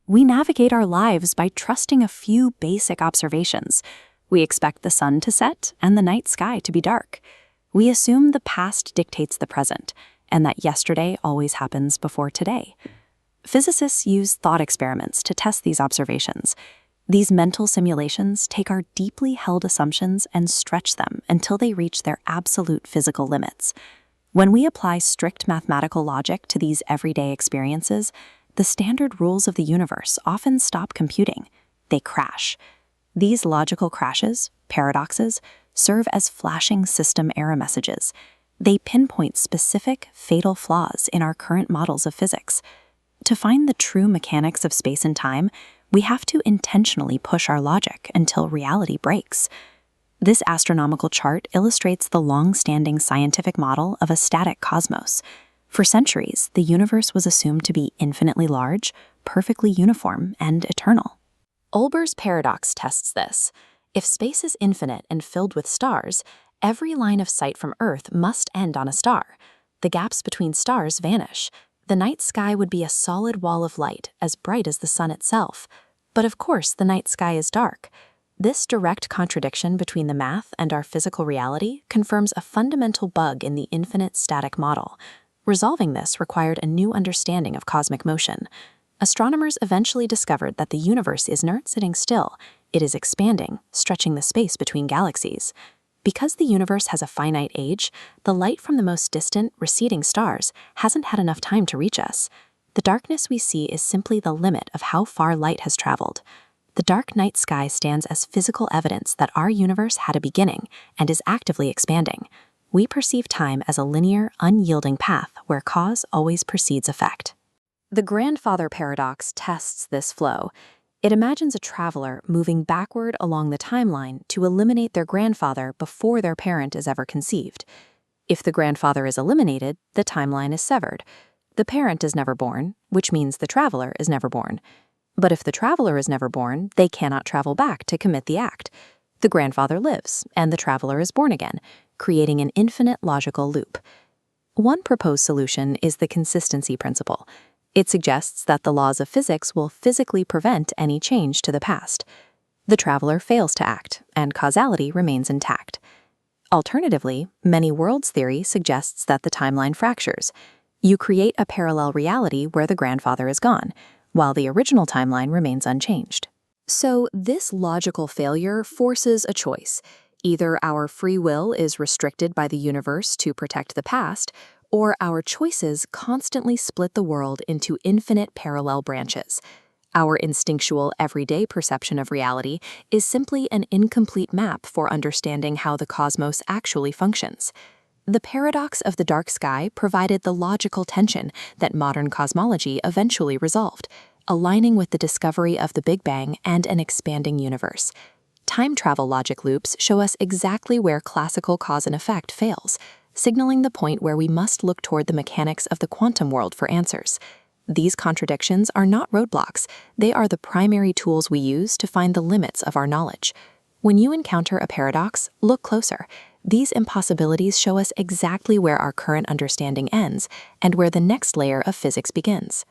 We navigate our lives by trusting a few basic observations. We expect the sun to set and the night sky to be dark. We assume the past dictates the present, and that yesterday always happens before today. Physicists use thought experiments to test these observations. These mental simulations take our deeply held assumptions and stretch them until they reach their absolute physical limits. When we apply strict mathematical logic to these everyday experiences, the standard rules of the universe often stop computing. They crash. These logical crashes, paradoxes, serve as flashing system error messages. They pinpoint specific, fatal flaws in our current models of physics. To find the true mechanics of space and time, we have to intentionally push our logic until reality breaks. This astronomical chart illustrates the long-standing scientific model of a static cosmos. For centuries, the universe was assumed to be infinitely large, perfectly uniform, and eternal. Olbers' paradox tests this. If space is infinite and filled with stars, every line of sight from Earth must end on a star. The gaps between stars vanish. The night sky would be a solid wall of light, as bright as the sun itself. But of course, the night sky is dark. This direct contradiction between the math and our physical reality confirms a fundamental bug in the infinite static model. Resolving this required a new understanding of cosmic motion. Astronomers eventually discovered that the universe is not sitting still. It is expanding, stretching the space between galaxies. Because the universe has a finite age, the light from the most distant, receding stars hasn't had enough time to reach us. The darkness we see is simply the limit of how far light has traveled. The dark night sky stands as physical evidence that our universe had a beginning and is actively expanding. We perceive time as a linear, unyielding path where cause always precedes effect. The grandfather paradox tests this flow. It imagines a traveler moving backward along the timeline to eliminate their grandfather before their parent is ever conceived. If the grandfather is eliminated, the timeline is severed. The parent is never born, which means the traveler is never born. But if the traveler is never born, they cannot travel back to commit the act. The grandfather lives, and the traveler is born again, creating an infinite logical loop. One proposed solution is the consistency principle. It suggests that the laws of physics will physically prevent any change to the past. The traveler fails to act, and causality remains intact. Alternatively, many worlds theory suggests that the timeline fractures. You create a parallel reality where the grandfather is gone, while the original timeline remains unchanged. So this logical failure forces a choice. Either our free will is restricted by the universe to protect the past, or our choices constantly split the world into infinite parallel branches. Our instinctual, everyday perception of reality is simply an incomplete map for understanding how the cosmos actually functions. The paradox of the dark sky provided the logical tension that modern cosmology eventually resolved, aligning with the discovery of the Big Bang and an expanding universe. Time travel logic loops show us exactly where classical cause and effect fails, signaling the point where we must look toward the mechanics of the quantum world for answers. These contradictions are not roadblocks, they are the primary tools we use to find the limits of our knowledge. When you encounter a paradox, look closer. These impossibilities show us exactly where our current understanding ends and where the next layer of physics begins.